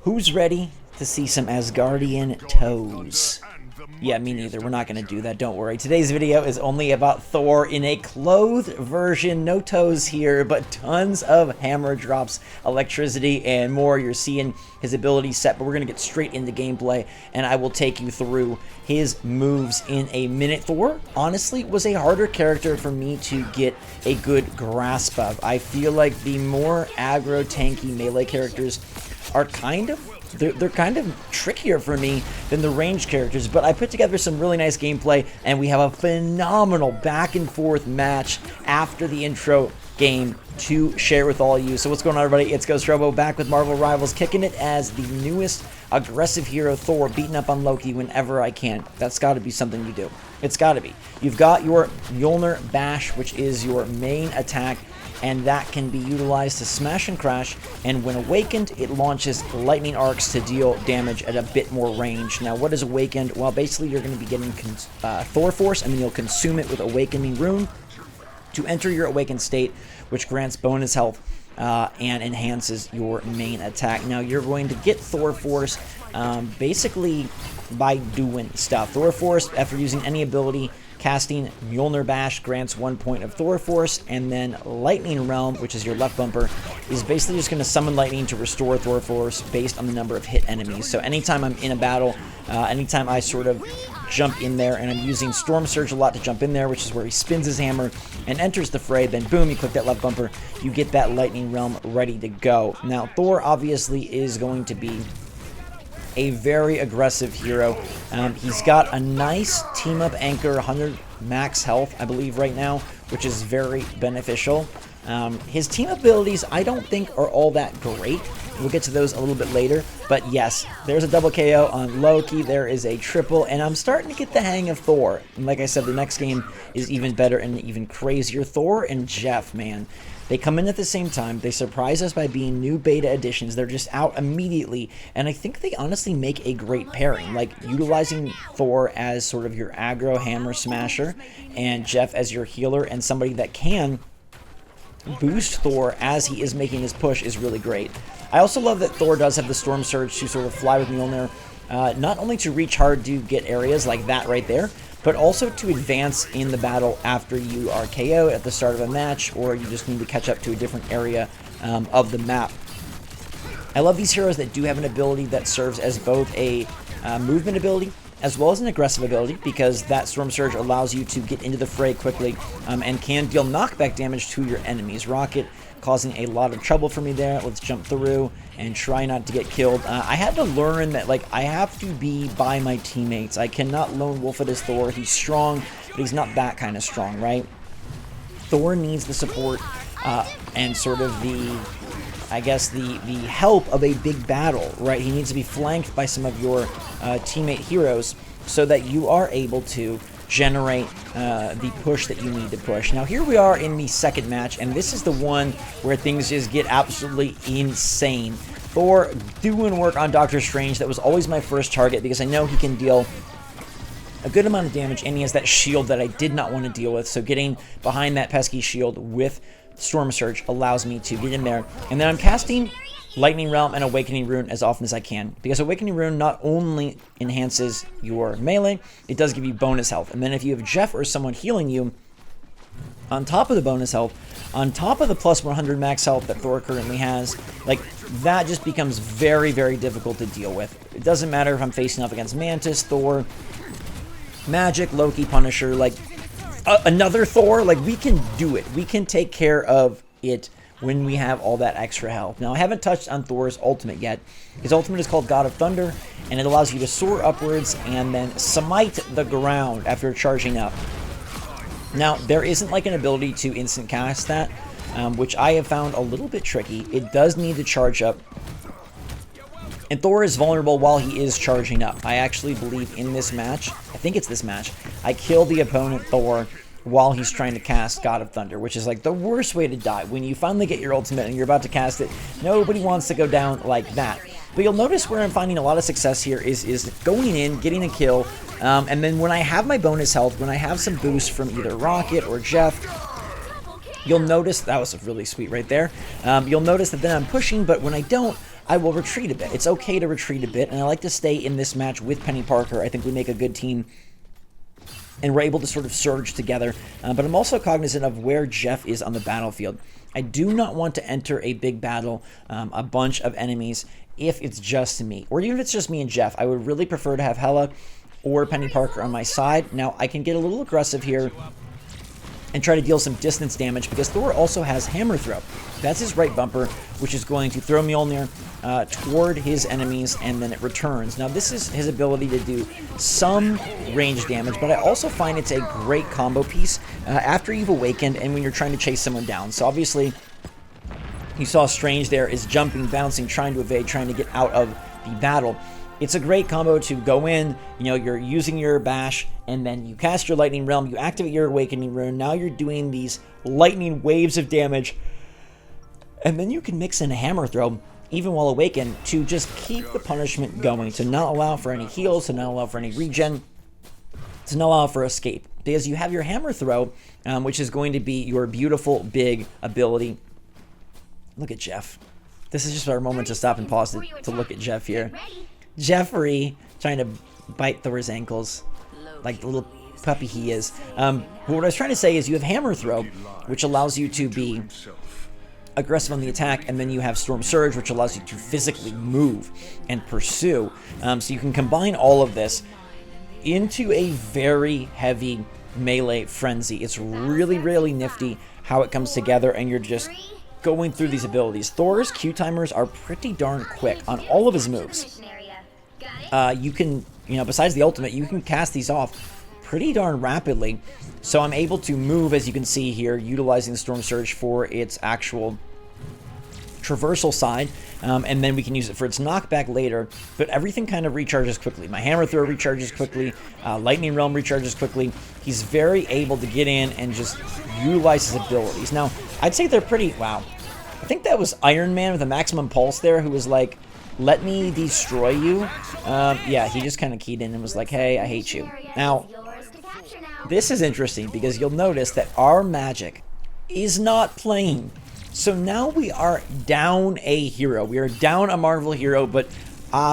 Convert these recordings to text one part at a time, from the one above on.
Who's ready to see some Asgardian toes? Yeah, me neither. We're not going to do that. Don't worry. Today's video is only about Thor in a clothed version. No toes here, but tons of hammer drops, electricity, and more. You're seeing his ability set, but we're going to get straight into gameplay, and I will take you through his moves in a minute. Thor, honestly, was a harder character for me to get a good grasp of. I feel like the more aggro, tanky melee characters are they're kind of trickier for me than the ranged characters, but I put together some really nice gameplay, and we have a phenomenal back and forth match after the intro game to share with all of you. So what's going on, everybody? It's GhostRobo back with Marvel Rivals, kicking it as the newest aggressive hero, Thor, beating up on Loki whenever I can. That's got to be something you do. It's got to be. You've got your Mjolnir Bash, which is your main attack, and that can be utilized to smash and crash, and when awakened, it launches lightning arcs to deal damage at a bit more range. Now, what is awakened? Well, basically, you're going to be getting Thor Force, and then you'll consume it with Awakening Rune to enter your awakened state, which grants bonus health and enhances your main attack. Now, you're going to get Thor Force basically by doing stuff. Thor Force, after using any ability, casting Mjolnir Bash grants 1 point of Thor Force, and then Lightning Realm, which is your left bumper, is basically just going to summon lightning to restore Thor Force based on the number of hit enemies. So anytime I'm in a battle, anytime I sort of jump in there, and I'm using Storm Surge a lot to jump in there, which is where he spins his hammer and enters the fray, then boom, you click that left bumper, you get that Lightning Realm ready to go. Now, Thor obviously is going to be a very aggressive hero. He's got a nice team-up anchor, 100 max health, I believe, right now, which is very beneficial. His team abilities, I don't think, are all that great. We'll get to those a little bit later. But yes, there's a double KO on Loki. There is a triple, and I'm starting to get the hang of Thor. And like I said, the next game is even better and even crazier. Thor and Jeff, man. They come in at the same time. They surprise us by being new beta editions. They're just out immediately, and I think they honestly make a great pairing, like utilizing Thor as sort of your aggro hammer smasher and Jeff as your healer and somebody that can boost Thor as he is making his push is really great. I also love that Thor does have the Storm Surge to sort of fly with Mjolnir, not only to reach hard to get areas like that right there, but also to advance in the battle after you are KO'd at the start of a match, or you just need to catch up to a different area of the map. I love these heroes that do have an ability that serves as both a movement ability as well as an aggressive ability, because that Storm Surge allows you to get into the fray quickly and can deal knockback damage to your enemies. Rocket causing a lot of trouble for me there. Let's jump through and try not to get killed. I had to learn that, like, I have to be by my teammates. I cannot lone wolf it as Thor. He's strong, but he's not that kind of strong, right? Thor needs the support and sort of the, I guess, the help of a big battle, right? He needs to be flanked by some of your teammate heroes so that you are able to generate the push that you need to push. Now, here we are in the second match, and this is the one where things just get absolutely insane. Thor doing work on Doctor Strange. That was always my first target because I know he can deal a good amount of damage, and he has that shield that I did not want to deal with, so getting behind that pesky shield with Storm Surge allows me to get in there. And then I'm casting Lightning Realm and Awakening Rune as often as I can, because Awakening Rune not only enhances your melee, it does give you bonus health. And then if you have Jeff or someone healing you, on top of the bonus health, on top of the plus 100 max health that Thor currently has, like, that just becomes very, very difficult to deal with. It doesn't matter if I'm facing up against Mantis, Thor, Magic, Loki, Punisher, like, another Thor, like, we can do it. We can take care of it when we have all that extra health. Now, I haven't touched on Thor's ultimate yet. His ultimate is called God of Thunder, and it allows you to soar upwards and then smite the ground after charging up. Now, there isn't like an ability to instant cast that, which I have found a little bit tricky. It does need to charge up, and Thor is vulnerable while he is charging up. I actually believe in this match, I think it's this match, I kill the opponent Thor while he's trying to cast God of Thunder, which is like the worst way to die. When you finally get your ultimate and you're about to cast it, nobody wants to go down like that. But you'll notice where I'm finding a lot of success here is going in, getting a kill, and then when I have my bonus health, when I have some boost from either Rocket or Jeff, you'll notice, that was really sweet right there, you'll notice that then I'm pushing, but when I don't, I will retreat a bit. It's okay to retreat a bit, and I like to stay in this match with Penny Parker. I think we make a good team, and we're able to sort of surge together. But I'm also cognizant of where Jeff is on the battlefield. I do not want to enter a big battle, a bunch of enemies, if it's just me. Or even if it's just me and Jeff. I would really prefer to have Hela or Penny Parker on my side. Now, I can get a little aggressive here and try to deal some distance damage, because Thor also has Hammer Throw. That's his right bumper, which is going to throw Mjolnir toward his enemies, and then it returns. Now, this is his ability to do some range damage, but I also find it's a great combo piece after you've awakened and when you're trying to chase someone down. So obviously, you saw Strange there is jumping, bouncing, trying to evade, trying to get out of the battle. It's a great combo to go in, you know, you're using your bash, and then you cast your Lightning Realm, you activate your Awakening Rune, now you're doing these lightning waves of damage, and then you can mix in a Hammer Throw, even while awakened, to just keep the punishment going, to not allow for any heals, to not allow for any regen, to not allow for escape. Because you have your Hammer Throw, which is going to be your beautiful, big ability. Look at Jeff. This is just our moment to stop and pause to look at Jeff here. Jeffrey trying to bite Thor's ankles like the little puppy he is. But what I was trying to say is you have Hammer Throw, which allows you to be aggressive on the attack, and then you have Storm Surge, which allows you to physically move and pursue. So you can combine all of this into a very heavy melee frenzy. It's really, really nifty how it comes together, and you're just going through these abilities. Thor's Q timers are pretty darn quick on all of his moves. You can, you know, besides the ultimate, you can cast these off pretty darn rapidly. So I'm able to move, as you can see here, utilizing the Storm Surge for its actual traversal side, and then we can use it for its knockback later, but everything kind of recharges quickly. My Hammer Throw recharges quickly, Lightning Realm recharges quickly. He's very able to get in and just utilize his abilities. Now, I'd say they're pretty, wow. I think that was Iron Man with a maximum pulse there, who was like, let me destroy you. Yeah, he just kind of keyed in and was like, hey, I hate you. Now, this is interesting because you'll notice that our magic is not playing. So now we are down a hero. We are down a Marvel hero, but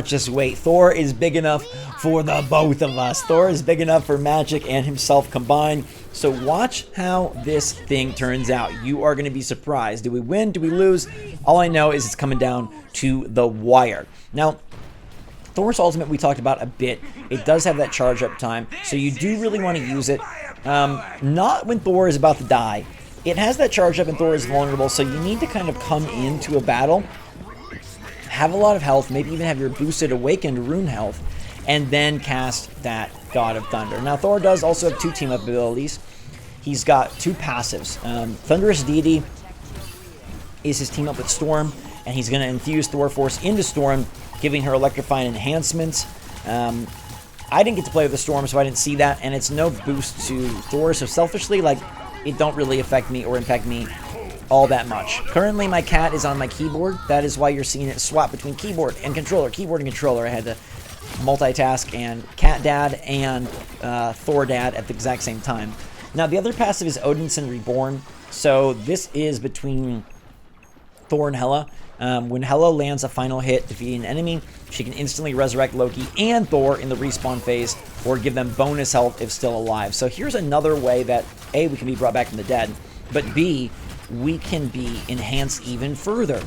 just wait. Thor is big enough for the both of us. Thor is big enough for magic and himself combined. So watch how this thing turns out. You are going to be surprised. Do we win? Do we lose? All I know is it's coming down to the wire. Now, Thor's ultimate we talked about a bit. It does have that charge up time, so you do really want to use it. Not when Thor is about to die. It has that charge up and Thor is vulnerable, so you need to kind of come into a battle, have a lot of health, maybe even have your boosted awakened rune health, and then cast that God of Thunder. Now, Thor does also have two team-up abilities. He's got two passives. Thunderous Deity is his team-up with Storm, and he's going to infuse Thor Force into Storm, giving her electrifying enhancements. I didn't get to play with the Storm, so I didn't see that, and it's no boost to Thor, so selfishly, like, it don't really affect me or impact me all that much. Currently, my cat is on my keyboard. That is why you're seeing it swap between keyboard and controller. Keyboard and controller. I had to multitask and Cat Dad and Thor Dad at the exact same time. Now, the other passive is Odinson Reborn. So this is between Thor and Hela. When Hela lands a final hit defeating an enemy, she can instantly resurrect Loki and Thor in the respawn phase, or give them bonus health if still alive. So here's another way that A, we can be brought back from the dead, but B, we can be enhanced even further.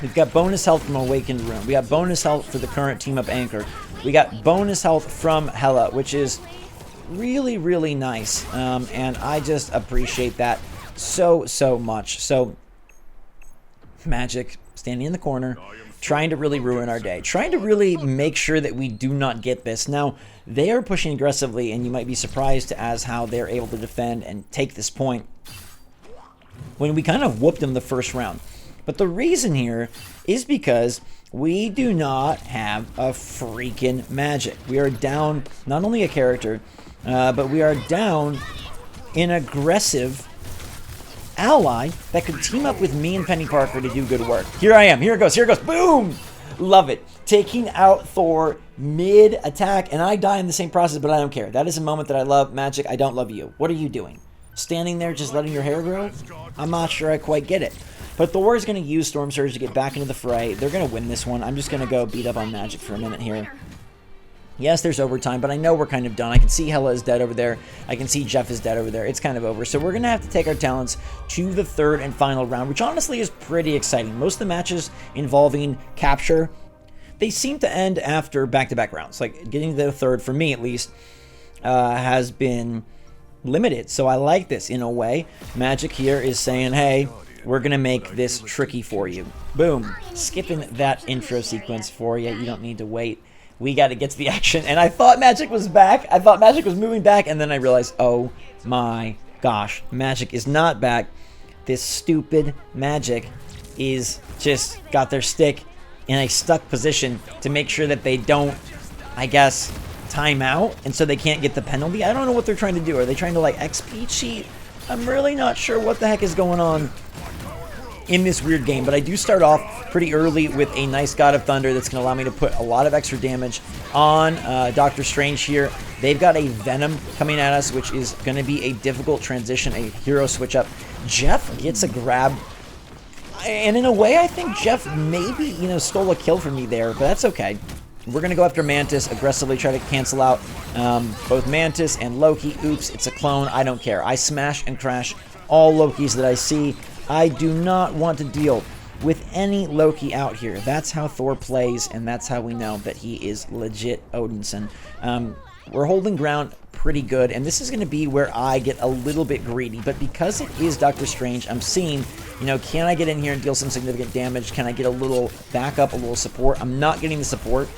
We've got bonus health from Awakened Rune. We got bonus health for the current team-up Anchor. We got bonus health from Hela, which is really, really nice. And I just appreciate that so, so much. So, Magic standing in the corner, trying to really ruin our day, trying to really make sure that we do not get this. Now, they are pushing aggressively, and you might be surprised as how they're able to defend and take this point when we kind of whooped them the first round. But the reason here is because we do not have a freaking magic. We are down not only a character, but we are down an aggressive ally that could team up with me and Penny Parker to do good work. Here I am. Here it goes. Here it goes. Boom! Love it. Taking out Thor mid-attack, and I die in the same process, but I don't care. That is a moment that I love. Magic, I don't love you. What are you doing? Standing there just letting your hair grow? I'm not sure I quite get it. But Thor is going to use Storm Surge to get back into the fray. They're going to win this one. I'm just going to go beat up on Magic for a minute here. Yes, there's overtime, but I know we're kind of done. I can see Hela is dead over there. I can see Jeff is dead over there. It's kind of over. So we're going to have to take our talents to the third and final round, which honestly is pretty exciting. Most of the matches involving capture, they seem to end after back-to-back rounds. Like, getting to the third, for me at least, has been limited. So I like this in a way. Magic here is saying, hey, we're going to make this tricky for you. Boom. Skipping that intro sequence for you. You don't need to wait. We got to get to the action. And I thought Magic was back. I thought Magic was moving back. And then I realized, oh my gosh, Magic is not back. This stupid Magic is just got their stick in a stuck position to make sure that they don't, I guess, time out. And so they can't get the penalty. I don't know what they're trying to do. Are they trying to like XP cheat? I'm really not sure what the heck is going on in this weird game, but I do start off pretty early with a nice God of Thunder that's going to allow me to put a lot of extra damage on Doctor Strange here. They've got a Venom coming at us, which is going to be a difficult transition, a hero switch up. Jeff gets a grab, and in a way, I think Jeff maybe, stole a kill from me there, but that's okay. We're going to go after Mantis, aggressively try to cancel out both Mantis and Loki. Oops, it's a clone. I don't care. I smash and crash all Lokis that I see. I do not want to deal with any Loki out here. That's how Thor plays, and that's how we know that he is legit Odinson. We're holding ground pretty good, and this is going to be where I get a little bit greedy. But because it is Doctor Strange, I'm seeing, can I get in here and deal some significant damage? Can I get a little backup, a little support? I'm not getting the support.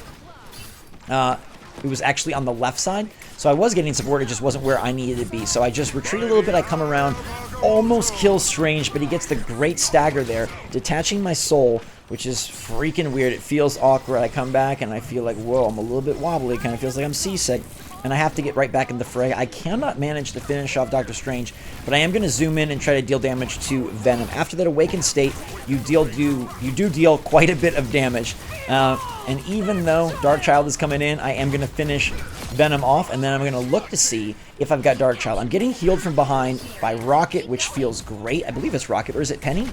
It was actually on the left side, so I was getting support, it just wasn't where I needed to be. So I just retreat a little bit, I come around, almost kill Strange, but he gets the great stagger there, detaching my soul, which is freaking weird. It feels awkward. I come back and I feel like, whoa, I'm a little bit wobbly, kind of feels like I'm seasick, and I have to get right back in the fray. I cannot manage to finish off Doctor Strange, but I am going to zoom in and try to deal damage to Venom. After that awakened state, you do deal quite a bit of damage, and even though Darkchild is coming in, I am going to finish Venom off, and then I'm going to look to see if I've got Darkchild. I'm getting healed from behind by Rocket, which feels great. I believe it's Rocket, or is it Penny?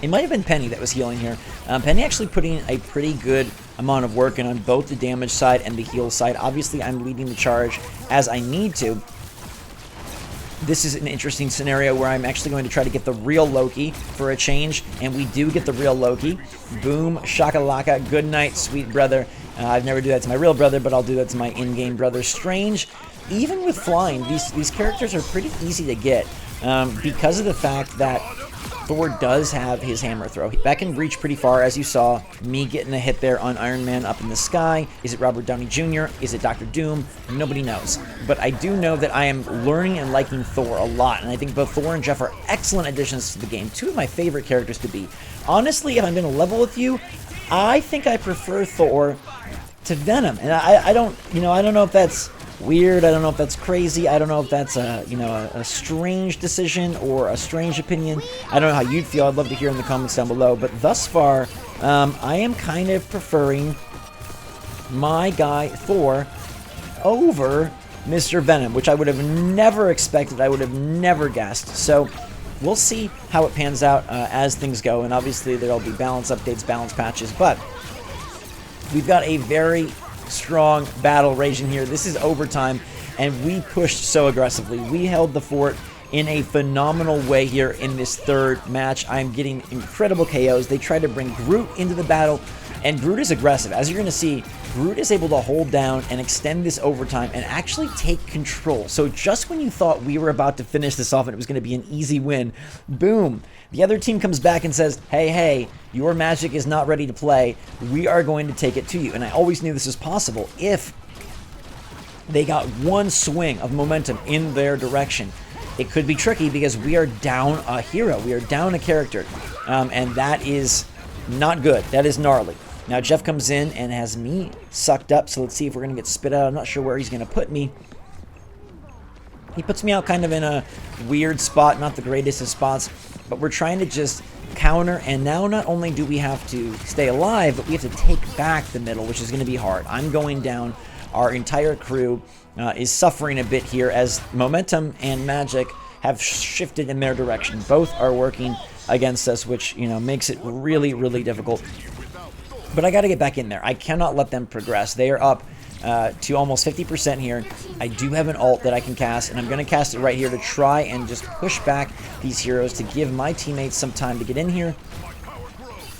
It might have been Penny that was healing here. Penny actually putting a pretty good amount of work in on both the damage side and the heal side. Obviously, I'm leading the charge as I need to. This is an interesting scenario where I'm actually going to try to get the real Loki for a change, and we do get the real Loki. Boom, shakalaka, good night, sweet brother. I'd never do that to my real brother, but I'll do that to my in-game brother. Strange, even with flying, these characters are pretty easy to get because of the fact that Thor does have his hammer throw. That can reach pretty far, as you saw me getting a hit there on Iron Man up in the sky. Is it Robert Downey Jr.? Is it Dr. Doom? Nobody knows. But I do know that I am learning and liking Thor a lot, and I think both Thor and Jeff are excellent additions to the game. Two of my favorite characters to be. Honestly, if I'm going to level with you, I think I prefer Thor to Venom. And I don't know if that's weird. I don't know if that's crazy. I don't know if that's a strange decision or a strange opinion. I don't know how you'd feel. I'd love to hear in the comments down below. But thus far, I am kind of preferring my guy Thor over Mr. Venom, which I would have never expected. I would have never guessed. So we'll see how it pans out as things go. And obviously there'll be balance updates, balance patches. But we've got a very strong battle raging here. This is overtime, and we pushed so aggressively. We held the fort in a phenomenal way here in this third match. I'm getting incredible KOs. They try to bring Groot into the battle, and Groot is aggressive. As you're going to see, Groot is able to hold down and extend this overtime and actually take control. So just when you thought we were about to finish this off and it was going to be an easy win, boom, the other team comes back and says, hey, your magic is not ready to play. We are going to take it to you. And I always knew this was possible if they got one swing of momentum in their direction. It could be tricky because we are down a hero. We are down a character. And that is not good. That is gnarly. Now Jeff comes in and has me sucked up. So let's see if we're going to get spit out. I'm not sure where he's going to put me. He puts me out kind of in a weird spot. Not the greatest of spots. But we're trying to just counter, and now not only do we have to stay alive, but we have to take back the middle, which is going to be hard. I'm going down. Our entire crew is suffering a bit here as momentum and magic have shifted in their direction. Both are working against us, which, you know, makes it really, really difficult. But I got to get back in there. I cannot let them progress. They are up to almost 50% here. I do have an ult that I can cast, and I'm going to cast it right here to try and just push back these heroes to give my teammates some time to get in here.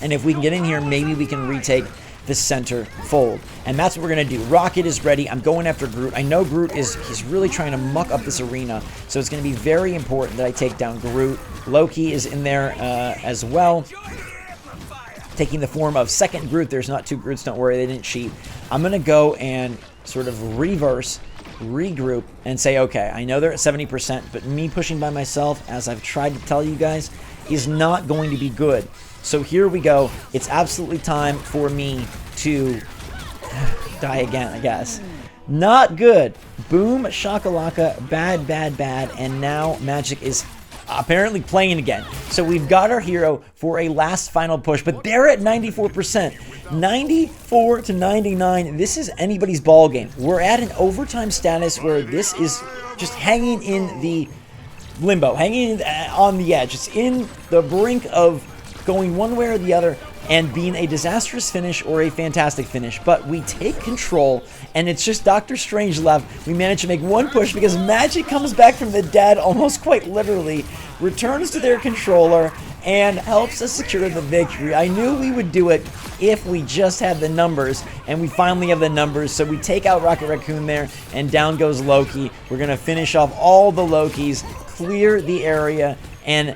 And if we can get in here, maybe we can retake the center fold. And that's what we're going to do. Rocket is ready. I'm going after Groot. I know Groot he's really trying to muck up this arena, so it's going to be very important that I take down Groot. Loki is in there as well, taking the form of second Groot. There's not two Groots, don't worry, they didn't cheat. I'm going to go and sort of regroup, and say, okay, I know they're at 70%, but me pushing by myself, as I've tried to tell you guys, is not going to be good. So here we go. It's absolutely time for me to die again, I guess. Not good. Boom, shakalaka, bad, bad, bad, and now Magic is apparently playing again. So we've got our hero for a last final push, but they're at 94%. 94 to 99. This is anybody's ball game. We're at an overtime status where this is just hanging in the limbo, hanging on the edge. It's in the brink of going one way or the other and being a disastrous finish or a fantastic finish. But we take control, and it's just Doctor Strange left. We managed to make one push because Magic comes back from the dead, almost quite literally, returns to their controller, and helps us secure the victory. I knew we would do it if we just had the numbers, and we finally have the numbers. So we take out Rocket Raccoon there, and down goes Loki. We're going to finish off all the Lokis, clear the area, and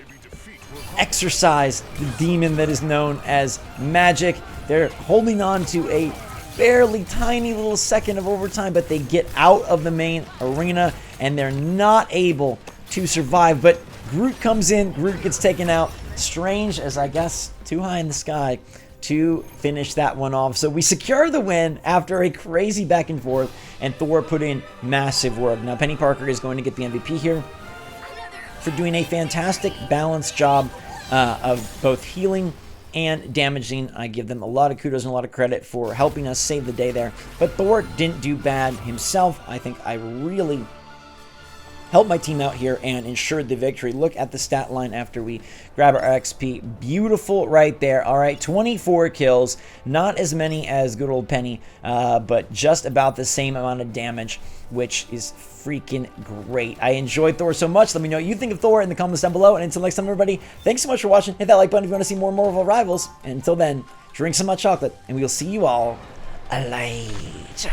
exorcise the demon that is known as Magic. They're holding on to a barely tiny little second of overtime, but they get out of the main arena, and they're not able to survive. But Groot comes in, Groot gets taken out. Strange, as I guess, too high in the sky to finish that one off. So we secure the win after a crazy back and forth, and Thor put in massive work. Now Penny Parker is going to get the MVP here for doing a fantastic balanced job of both healing and damaging. I give them a lot of kudos and a lot of credit for helping us save the day there. But Thor didn't do bad himself. I think I really helped my team out here and ensured the victory. Look at the stat line after we grab our XP. Beautiful right there. All right, 24 kills. Not as many as good old Penny, but just about the same amount of damage, which is freaking great. I enjoyed Thor so much. Let me know what you think of Thor in the comments down below. And until next time, everybody, thanks so much for watching. Hit that like button if you want to see more Marvel Rivals. And until then, drink some hot chocolate, and we will see you all later.